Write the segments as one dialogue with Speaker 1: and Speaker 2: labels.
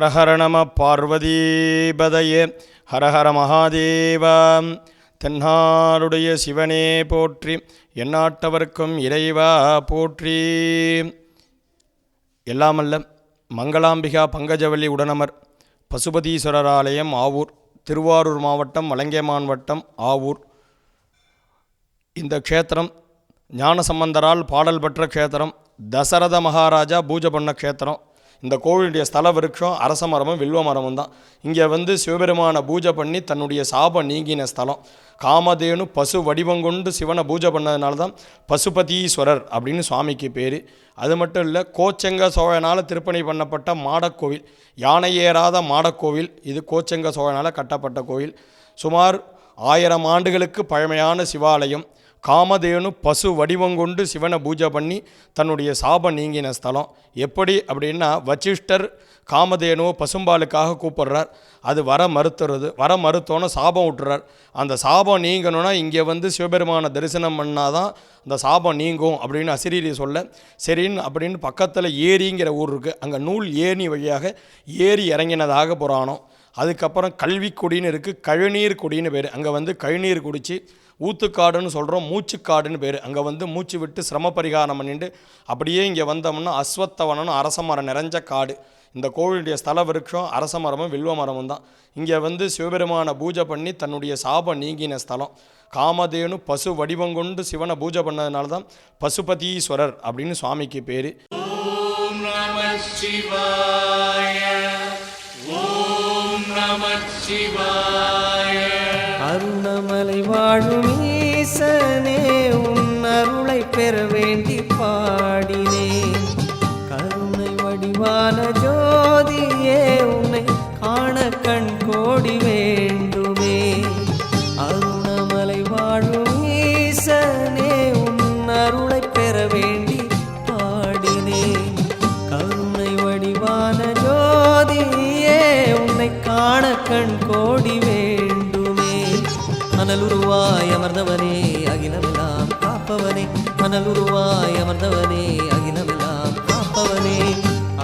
Speaker 1: ஹரஹர நம பார்வதீபதையே ஹரஹர மகாதேவா. தென்னாடுடைய சிவனே போற்றி, எந்நாட்டவர்க்கும் இறைவா போற்றி. எல்லாமல்ல மங்களாம்பிகா பங்கஜவல்லி உடனமர் பசுபதீஸ்வரர் ஆலயம் ஆவூர், திருவாரூர் மாவட்டம் வலங்கைமான் வட்டம் ஆவூர். இந்த க்ஷேத்திரம் ஞானசம்பந்தரால் பாடல் பெற்ற க்ஷேத்திரம். தசரத மகாராஜா பூஜை பண்ண க்ஷேத்திரம். இந்த கோவிலுடைய ஸ்தல விருட்சம் அரச மரமும் வில்வ மரமும் தான். இங்கே சிவபெருமானை பூஜை பண்ணி தன்னுடைய சாபம் நீங்கின ஸ்தலம். காமதேனு பசு வடிவங்கொண்டு சிவனை பூஜை பண்ணதுனால தான் பசுபதீஸ்வரர் அப்படின்னு சுவாமிக்கு பேர். அது மட்டும் இல்லை, கோச்செங்க சோழனால் திருப்பணி பண்ணப்பட்ட மாடக்கோவில், யானை ஏறாத மாடக்கோவில். இது கோச்செங்க சோழனால் கட்டப்பட்ட கோவில். சுமார் 1000 ஆண்டுகளுக்கு பழமையான சிவாலயம். காமதேனு பசு வடிவங்கொண்டு சிவனை பூஜை பண்ணி தன்னுடைய சாபம் நீங்கின ஸ்தலம். எப்படி அப்படின்னா, வசிஷ்டர் காமதேனுவை பசும்பாலுக்காக கூப்பிட்றார். அது வர மறுத்தோன்னு சாபம் விட்டுறார். அந்த சாபம் நீங்கணும்னா இங்கே சிவபெருமானை தரிசனம் பண்ணாதான் அந்த சாபம் நீங்கும் அப்படின்னு அசிரீரி சொல்ல, சரின்னு அப்படின்னு பக்கத்தில் ஏரிங்கிற ஊர் இருக்குது. அங்கே நூல் ஏணி வழியாக ஏறி இறங்கினதாக புராணம். அதுக்கப்புறம் கல்விக்குடின்னு இருக்குது, கழுநீர் குடின்னு பேர். அங்கே கழுநீர் குடித்து ஊத்துக்காடுன்னு சொல்கிறோம், மூச்சுக்காடுன்னு பேர். அங்கே மூச்சு விட்டு சிரம பரிகாரம் பண்ணிட்டு அப்படியே இங்கே வந்தோம்னா அஸ்வத்தவனம்னு அரச மரம் நிறைஞ்ச காடு. இந்த கோவிலுடைய ஸ்தல விருட்சம் அரச மரமும் வில்வ மரமும் தான். இங்கே சிவபெருமானை பூஜை பண்ணி தன்னுடைய சாபம் நீங்கின ஸ்தலம். காமதேனு பசு வடிவங்கொண்டு சிவனை பூஜை பண்ணதுனால தான் பசுபதீஸ்வரர் அப்படின்னு சுவாமிக்கு பேர்.
Speaker 2: ஓம் நமः சிவாய, ஓம் நமः சிவாய.
Speaker 3: அருணமலை வாழும் ஈசனே, உன் அருளை பெற வேண்டி பாடினேன். கருணை வடிவான ஜோதியே, உன்னை காண கண் கோடி வேண்டுமே. அருணமலை வாழும் ஈசனே, உன் அருளை பெற வேண்டி பாடினேன். கருணை வடிவான ஜோதியே, உன்னை காண கண் கோடி வேண்டுமே. அனலுருவாய் அமர்ந்தவனே, அகிலமெல்லாம் காப்பவனே. அனலுருவாய் அமர்ந்தவனே, அகிலமெல்லாம் காப்பவனே.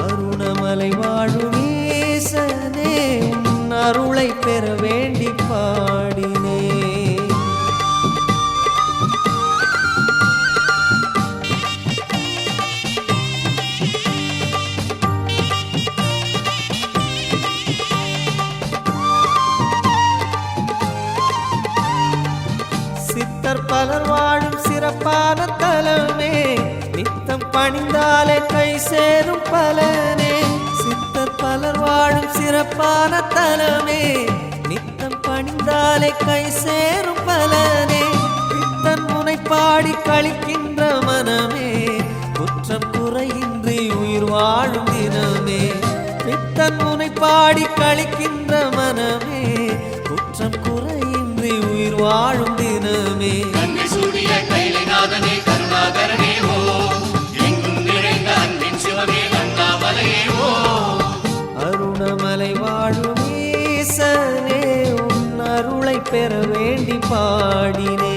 Speaker 3: அருணமலை வாழும் ஈசனே, உன் அருளை பெற வேண்டி பாடினே. சித்தர் பலர் வாழும் சிறப்பான தலமே, நித்தம் பணிந்தாலே கை சேரும் பலனே. சித்தர் பலர் வாழும் சிறப்பான தலமே, நித்தம் பணிந்தாலே கை சேரும் பலனே. பித்தன் முனை பாடி கழிக்கின்ற மனமே, குற்றம் குறையின்றி உயிர் வாழும் தினமே. பித்தன் முனை பாடி கழிக்கின்ற மனமே, குற்றம் குறையின்றி உயிர் வாழும் தினமே.
Speaker 2: கங்கை சூடிய கைலைநாதனே, கருணாகரனே ஓ, எங்கும் நிறைந்த அன்பின் சிவமே அண்ணாமலையே ஓ.
Speaker 3: அருணமலை வாழும் ஈசனே, உன் அருளை பெற வேண்டி பாடினே.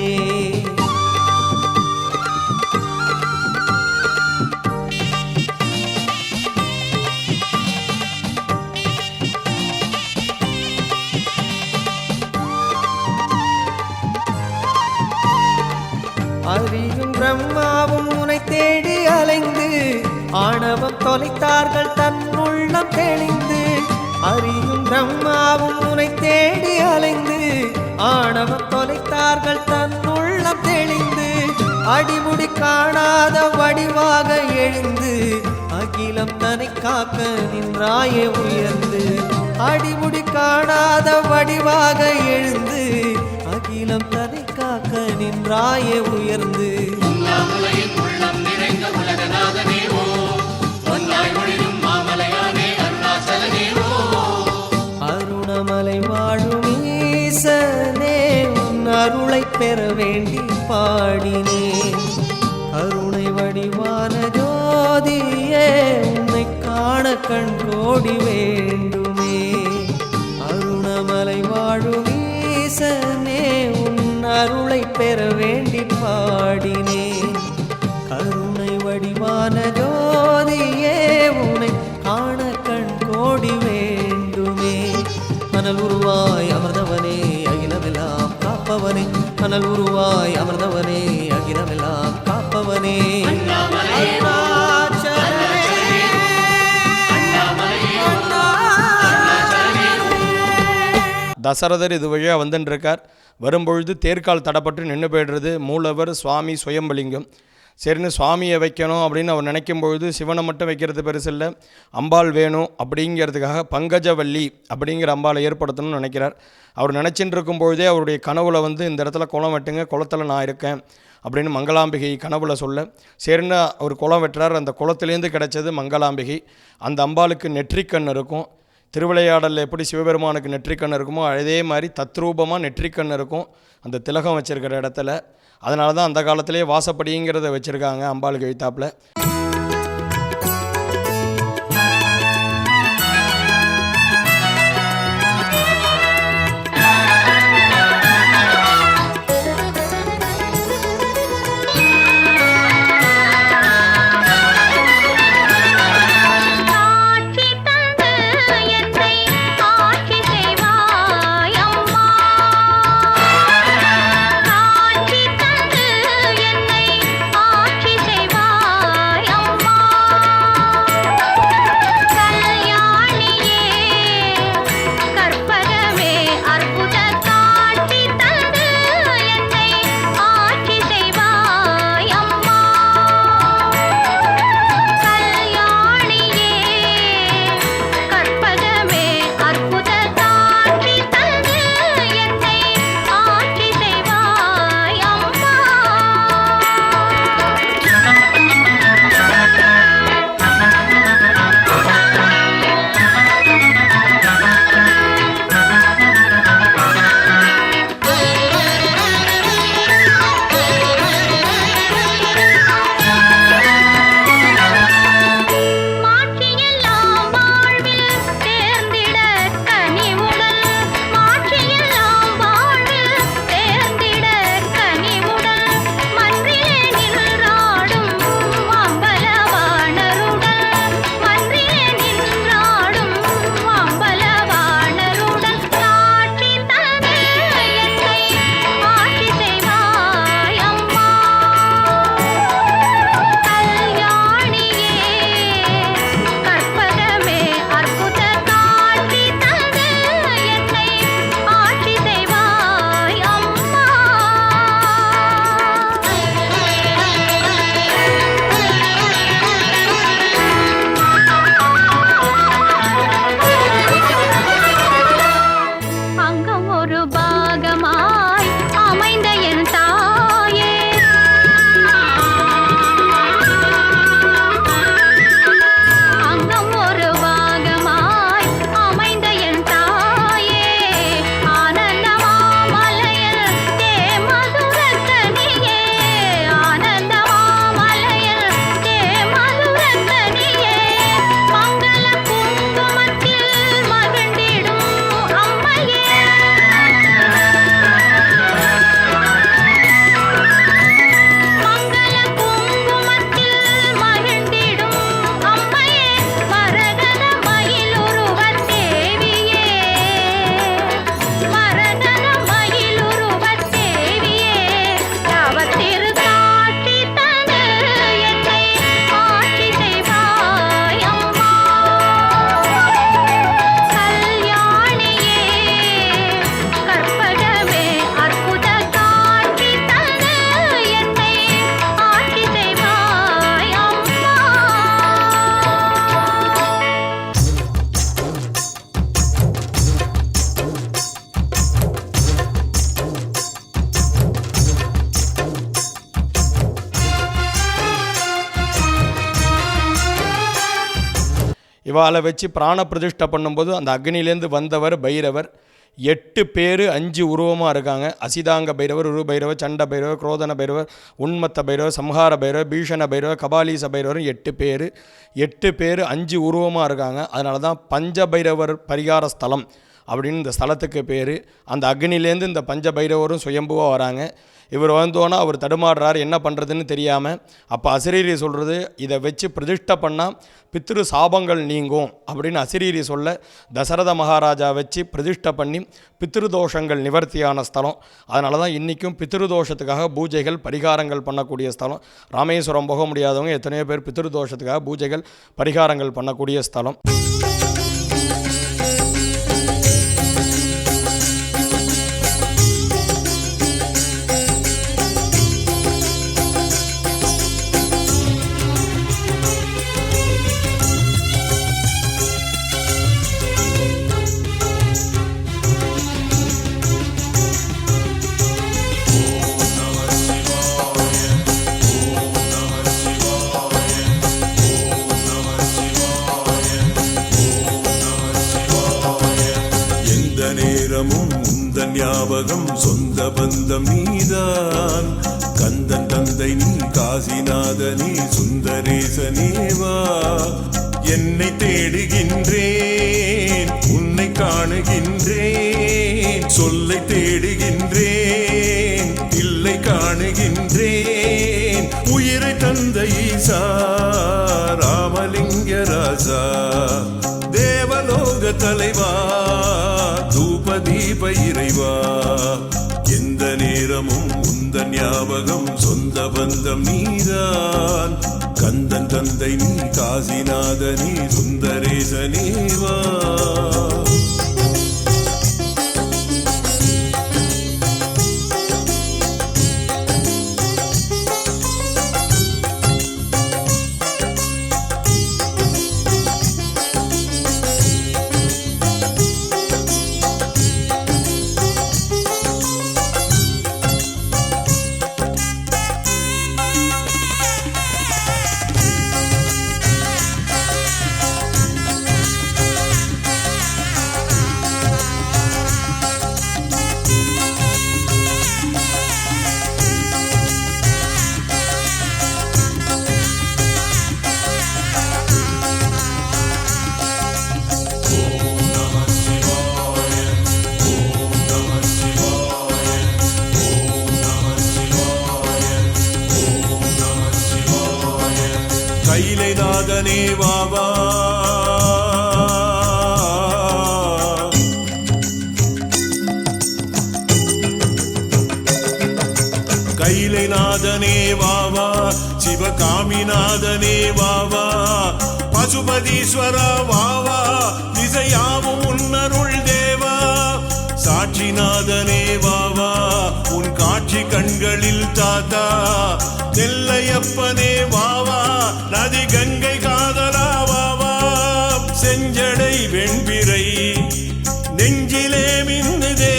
Speaker 3: அறியும் பிரம்மாவும் உனை தேடி அலைந்து, ஆணவம் தொலைத்தார்கள் தன் உள்ளம் தெளிந்து. அறியும் பிரம்மாவும் உனை தேடி அலைந்து, ஆணவம் தொலைத்தார்கள் தன் உள்ளம் தெளிந்து. அடிமுடி காணாத வடிவாக எழுந்து, அகிலம் தன்னை காக்க நின்றாயே உயர்ந்து. அடிமுடி காணாத வடிவாக எழுந்து, அகிலம் தன்னை காக்க நின்றாயே உயர்ந்து.
Speaker 2: அண்ணாமலையின் உள்ளம் நிறைந்த உலகநாதனே ஓ, ஒன்றாய் ஒளிரும் மாமலையானே அருணாச்சலனே ஓ.
Speaker 3: அருணமலை வாழும் ஈசனே, உன் அருளை பெற வேண்டி பாடினேன். கருணை வடிவான ஜோதியே, உன்னை காண கண் கோடி வேண்டுமே. அருணமலை வாழும் ஈசனே, உன் அருளை பெற வேண்டி பாடினேன். கருணை வடிவான ஜோதியே, உன்னை காண கண் கோடி வேண்டுமே. அனல் உருவாய் அமர்ந்தவனே அகிலமெல்லாம் காப்பவனே அனல் உருவாய் அமர்ந்தவனே அகிலமெல்லாம் காப்பவனே
Speaker 1: தசரதர் இது வழியாக வந்துட்டுருக்கார். வரும்பொழுது தேர்கால் தடப்பட்டு நின்று போய்டுறது. மூலவர் சுவாமி சுயம்பலிங்கம். சரின்னு சுவாமியை வைக்கணும் அப்படின்னு அவர் நினைக்கும் பொழுது சிவனை மட்டும் வைக்கிறது பெருசில்லை, அம்பாள் வேணும் அப்படிங்கிறதுக்காக பங்கஜவல்லி அப்படிங்கிற அம்பாளை ஏற்படுத்தணும்னு நினைக்கிறார். அவர் நினச்சின்னு இருக்கும் பொழுதே அவருடைய கனவுல வந்து இந்த இடத்துல குளம் வெட்டுங்க, குளத்தில் நான் இருக்கேன் அப்படின்னு மங்களாம்பிகை கனவுல சொல்ல, சரின்னு அவர் குளம் வெட்டுறார். அந்த குளத்துலேருந்து கிடைச்சது மங்களாம்பிகை. அந்த அம்பாளுக்கு நெற்றிக்கண் இருக்கும். திருவிளையாடலில் எப்படி சிவபெருமானுக்கு நெற்றிக்கண் இருக்குமோ அதே மாதிரி தத்ரூபமாக நெற்றிக்கண் இருக்கும் அந்த திலகம் வச்சுருக்கிற இடத்துல. அதனால தான் அந்த காலத்திலே வாசப்படிங்கிறத வச்சுருக்காங்க அம்பாளுக்கு எழுத்தாப்பில். இவாளை வச்சு பிராண பிரதிஷ்டை பண்ணும்போது அந்த அக்னிலேருந்து வந்தவர் பைரவர். 8 பேர் 5 உருவமாக இருக்காங்க. அசிதாங்க பைரவர், உரு பைரவர், சண்ட பைரவர், குரோதன பைரவர், உன்மத்த பைரவர், சம்ஹார பைரவர், பீஷண பைரவர், கபாலீச பைரவர் 8 பேர். 8 பேர் 5 உருவமாக இருக்காங்க. அதனால தான் பஞ்ச பைரவர் பரிகார ஸ்தலம் அப்படின்னு இந்த ஸ்தலத்துக்கு பேர். அந்த அக்னிலேருந்து இந்த பஞ்ச பைரவரும் சுயம்புவாக வராங்க. இவர் வந்தோன்னா அவர் தடுமாடுறார், என்ன பண்ணுறதுன்னு தெரியாமல். அப்போ அசிரீரி சொல்கிறது, இதை வச்சு பிரதிஷ்டை பண்ணால் பித்ரு சாபங்கள் நீங்கும் அப்படின்னு அசிரீரி சொல்ல தசரத மகாராஜா வச்சு பிரதிஷ்டை பண்ணி பித்ருதோஷங்கள் நிவர்த்தியான ஸ்தலம். அதனால தான் இன்றைக்கும் பித்ருதோஷத்துக்காக பூஜைகள் பரிகாரங்கள் பண்ணக்கூடிய ஸ்தலம். ராமேஸ்வரம் போக முடியாதவங்க எத்தனையோ பேர் பித்ருதோஷத்துக்காக பூஜைகள் பரிகாரங்கள் பண்ணக்கூடிய ஸ்தலம்.
Speaker 4: ஞாபகம் சொந்த பந்தம் நீதான், கந்தன் தந்தை நீ, காசிநாதனே, சுந்தரேசனேவா. என்னை தேடுகின்றேன், உன்னை காணுகின்றேன், சொல்லை தேடுகின்றேன், இல்லை காணுகின்றேன். உயிரை தந்த ஈசா ராமலிங்க ராசா, தேவலோக தலைவா, தூபதீப இறைவா. எந்த நேரமும் உந்தன் ஞாபகம் சொந்த பந்தம் நீதான், கந்தன் தந்தை நீ, காசிநாதனே, சுந்தரேசனேவா. கைலைநாதனே வாவா, கைலைநாதனே வாவா, சிவகாமிநாதனே வாவா, பசுபதீஸ்வர வாவா, திசையாவும் உன்னருள் தேவா. சாட்சிநாதனே வாவா, உன் காட்சி கண்களில் தாத்தா. நெல்லையப்பனே வாவா, நதி கங்கை காதலா வாவா. செஞ்சடை வெண்பிறை நெஞ்சிலே மின்னுதே,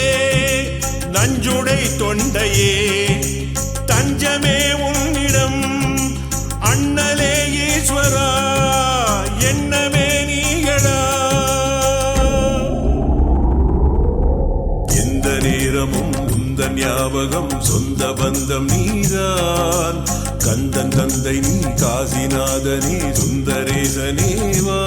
Speaker 4: நஞ்சுடை தொண்டையே தஞ்சமே உன்னிடம். அண்ணலே ஈஸ்வரா, என்னமே நீகளா. எந்த நேரமும் உந்தன் ஞாபகம் சொந்த பந்தம் நீதான், கந்தன் தந்தை நீ, காசிநாதனே, சுந்தரேசனேவா.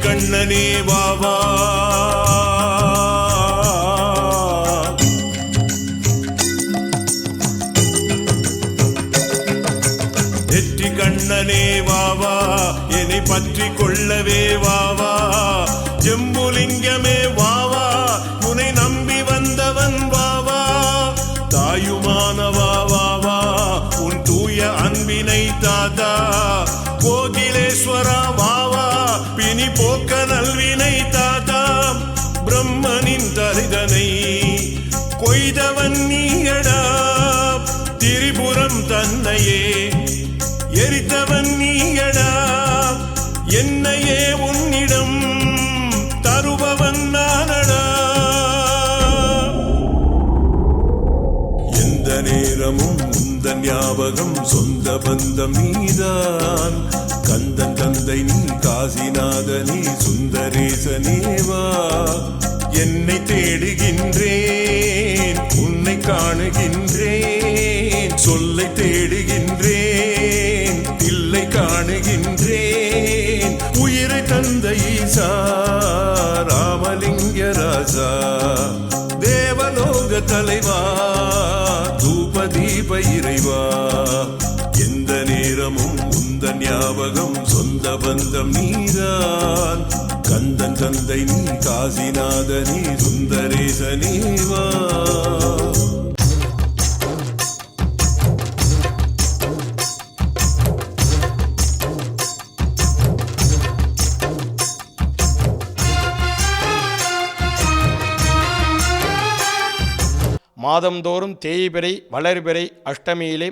Speaker 4: கண்ணனே வாவா, நெற்றி கண்ணனே வாவா, என்னை பற்றி கொள்ளவே வாவா. ஜம்புலிங்கமே வாவா, உன்னை நம்பி வந்தவன் வாவா. தாயுமானவா வாவா, உன் தூய அன்பினை தாதா. கோகிலேஸ்வரா வாவா, பிணி போக்க நல்வினை தாதா. பிரம்மனின் கொய்தவன் நீயடா திரிபுரம் தன்னையே எரித்தவன் நீயடா என்னையே உன்னிடம் தருபவன் நானடா எந்த நேரமும் உந்தன் ஞாபகம் சொந்த பந்தம் நீதான் கந்தன் தந்தை நீ காசிநாதனே சுந்தரேசனேவா என்னை தேடுகின்றேன் உன்னை காணுகின்றேன் சொல்லை தேடுகின்றேன் இல்லை காணுகின்றேன் உயிரை தந்த ஈசா ராமலிங்க ராஜா தேவலோக தலைவா தூப தீப இறைவா எந்த நேரமும் உந்தன் ஞாபகம் சொந்த பந்தம் நீதான் கந்தன் தந்தை நீ காசிநாதனே சுந்தரேசனேவா
Speaker 1: மாதந்தோறும் தேய்பிறை வளர்பிறை அஷ்டமியிலே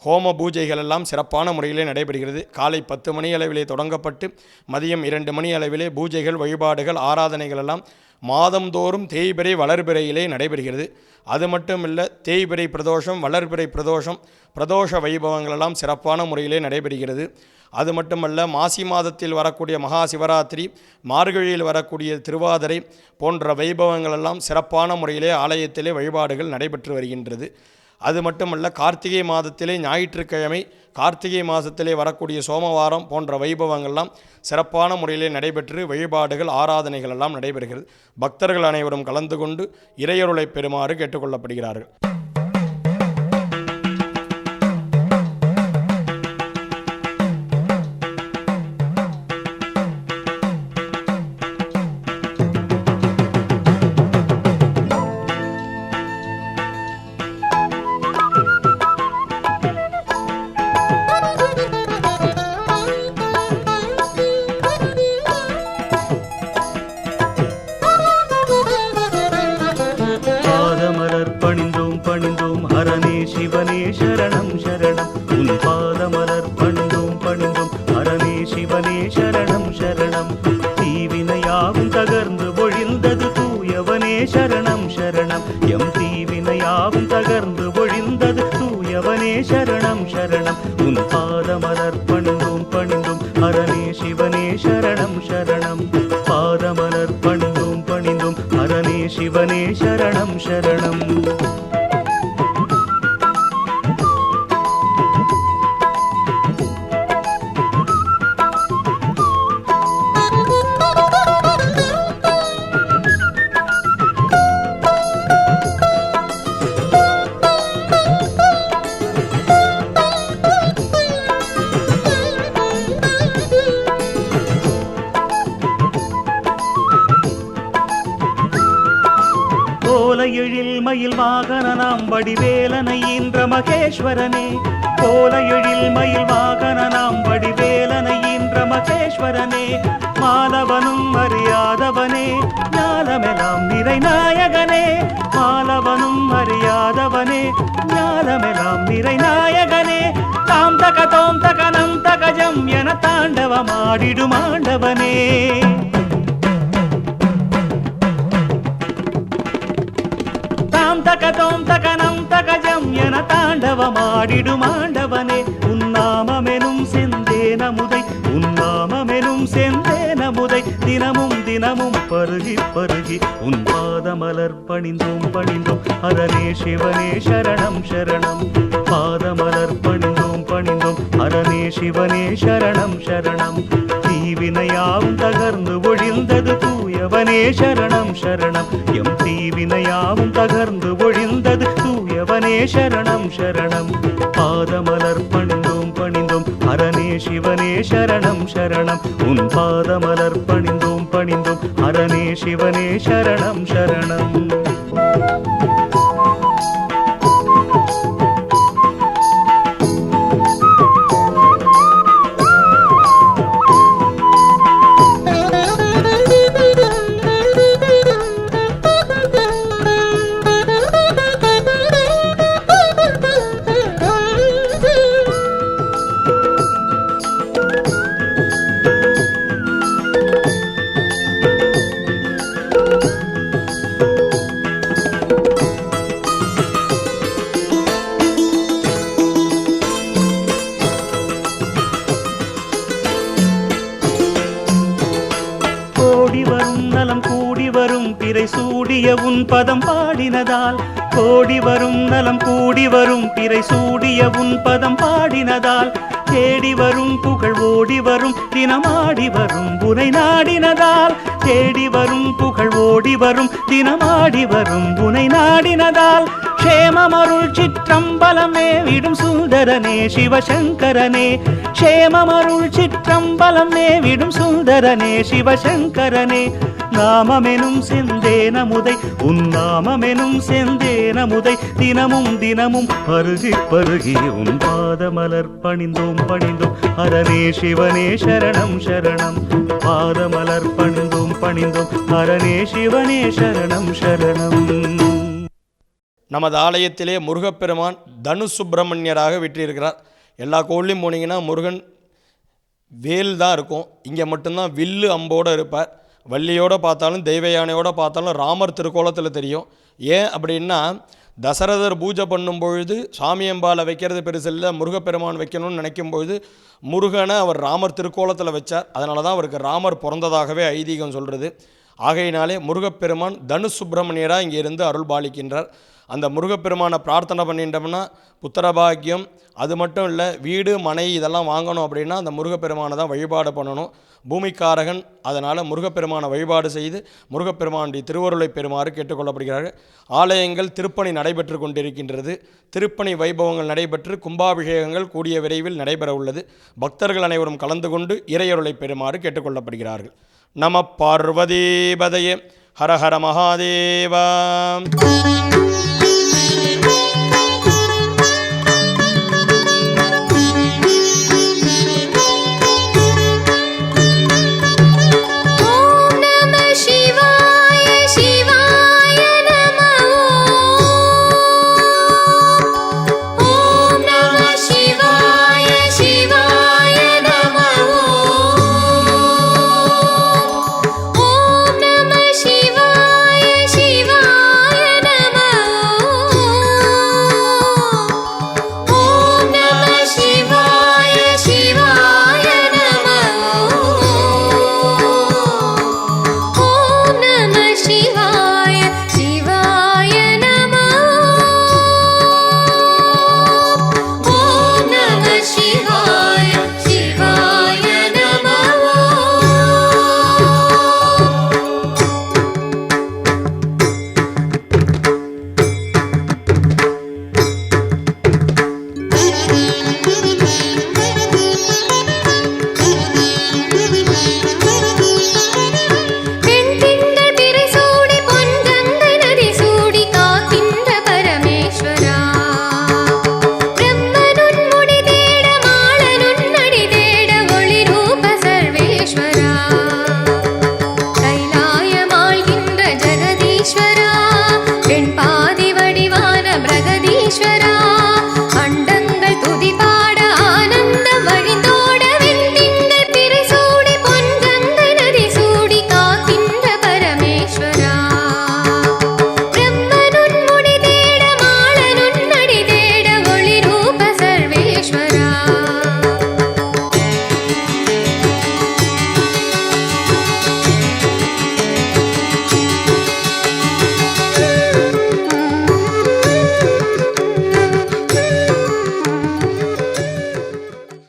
Speaker 1: ஹோம பூஜைகள் எல்லாம் சிறப்பான முறையிலே நடைபெறுகிறது. காலை 10 மணி அளவிலே தொடங்கப்பட்டு மதியம் 2 மணி அளவிலே பூஜைகள் வழிபாடுகள் ஆராதனைகள் எல்லாம் மாதந்தோறும் தேய்பிறை வளர்பிறையிலே நடைபெறுகிறது. அது மட்டும் இல்லை, தேய்பிறை பிரதோஷம் வளர்பிறை பிரதோஷம் பிரதோஷ வைபவங்கள் எல்லாம் சிறப்பான முறையிலே நடைபெறுகிறது. அது மட்டுமல்ல, மாசி மாதத்தில் வரக்கூடிய மகா சிவராத்திரி, மார்கழியில் வரக்கூடிய திருவாதிரை போன்ற வைபவங்கள் எல்லாம் சிறப்பான முறையிலே ஆலயத்திலே வழிபாடுகள் நடைபெற்று வருகின்றது. அது மட்டுமல்ல, கார்த்திகை மாதத்திலே ஞாயிற்றுக்கிழமை, கார்த்திகை மாதத்திலே வரக்கூடிய சோமவாரம் போன்ற வைபவங்கள்லாம் சிறப்பான முறையிலே நடைபெற்று வழிபாடுகள் ஆராதனைகள் எல்லாம் நடைபெறுகிறது. பக்தர்கள் அனைவரும் கலந்து கொண்டு இறையருளை பெறுமாறு கேட்டுக்கொள்ளப்படுகிறார்கள்.
Speaker 5: மயில் வாகனனாம் வடிவேலனை ஈன்ற மகேஸ்வரனே, கோல எழில் மயில் வாகனனாம் வடிவேலனை ஈன்ற மகேஸ்வரனே, மாலவனும் அறியாதவனே ஞாலமெல்லாம் நிறை நாயகனே, மாலவனும் அறியாதவனே ஞாலமெல்லாம் நிறை நாயகனே, தாம் தக தோம் தகனம் தகஜம் என தாண்டவமாடிடும் ஆண்டவனே. தகதோம் தகனம் தகஜம் என தாண்டவமாடிடும் ஆண்டவனே, உன்னாமமெனும் செந்தேனமுதை, உன்னாமமெனும் செந்தேனமுதை தினமும் தினமும் பருகி பருகி உன் பாதமலர் பணிந்தோம் பணிந்தோம் அரணே சிவனே சரணம் சரணம், பாதமலர் பணிந்தோம் பணிந்தோம் அரணே சிவனே சரணம் சரணம், தீவினையாவும் தகர்ந்து ஒழிந்தது தூயவனே சரணம் சரணம், எம் தீவினையாவும் தகர்ந்து ஒழிந்தது தூயவனே சரணம் சரணம், பாதமலர் பணிந்தோம் பணிந்தோம் அரணே சிவனே சரணம் சரணம், உன் பாதமலர் பணிந்தோம் பணிந்தோம் அரணே சிவனே சரணம் சரணம். பிறை சூடிய உன் பதம் பாடினதால் கோடி வரும் நலம் கூடி வரும் பிறை சூடிய உன் பதம் பாடினதால் தேடி வரும் புகழ் ஓடி வரும் தினமாடி வரும் உனை நாடினதால் தேடி வரும் புகழ் ஓடி வரும் தினமாடி வரும் உனை நாடினதால் க்ஷேமமருள் சிற்றம்பலமே விடும் சுந்தரனே சிவசங்கரனே க்ஷேமமருள் சிற்றம்பலமே விடும் சுந்தரனே சிவசங்கரனே நாமமெனும் செந்தேனமுதை உன் நாமமெனும் செந்தேனமுதை தினமும் தினமும் பருகி பருகி உன் பாதமலர் பணிந்தோம் பணிந்தோம் ஹரனே சிவனே சரணம் சரணம் பாதமலர் பணிந்தோம் பணிந்தோம் ஹரனே சிவனே சரணம் சரணம்.
Speaker 1: நமது ஆலயத்திலே முருகப்பெருமான் தனு சுப்பிரமணியராக விற்றிருக்கிறார். எல்லா கோவிலையும் போனீங்கன்னா முருகன் வேல் தான் இருக்கும், இங்கே மட்டும்தான் வில்லு அம்போடு இருப்பார். வள்ளியோடு பார்த்தாலும் தெய்வ யானையோடு பார்த்தாலும் ராமர் திருக்கோலத்தில் தெரியும். ஏன் அப்படின்னா தசரதர் பூஜை பண்ணும் பொழுது சாமியம்பாலை வைக்கிறது பெருசில்லை, முருகப்பெருமான் வைக்கணும்னு நினைக்கும் பொழுது முருகனை அவர் ராமர் திருக்கோலத்தில் வச்சார். அதனால தான் அவருக்கு ராமர் பிறந்ததாகவே ஐதீகம் சொல்கிறது. ஆகையினாலே முருகப்பெருமான் தனு சுப்பிரமணியராக இங்கே இருந்து அருள் பாலிக்கின்றார். அந்த முருகப்பெருமானை பிரார்த்தனை பண்ணிட்டோம்னா புத்திரபாக்கியம், அது மட்டும் இல்லை வீடு மனை இதெல்லாம் வாங்கணும் அப்படின்னா அந்த முருகப்பெருமானை தான் வழிபாடு பண்ணணும். பூமிக்காரகன், அதனால் முருகப்பெருமானை வழிபாடு செய்து முருகப்பெருமானுடைய திருவருளை பெறுமாறு கேட்டுக்கொள்ளப்படுகிறார்கள். ஆலயங்கள் திருப்பணி நடைபெற்று கொண்டிருக்கின்றது. திருப்பணி வைபவங்கள் நடைபெற்று கும்பாபிஷேகங்கள் கூடிய விரைவில் நடைபெற உள்ளது. பக்தர்கள் அனைவரும் கலந்து கொண்டு இறையருளை பெறுமாறு கேட்டுக்கொள்ளப்படுகிறார்கள். நம பார்வதீபதயே ஹர ஹர மகாதேவா.
Speaker 6: பிரகதீஸ்வரா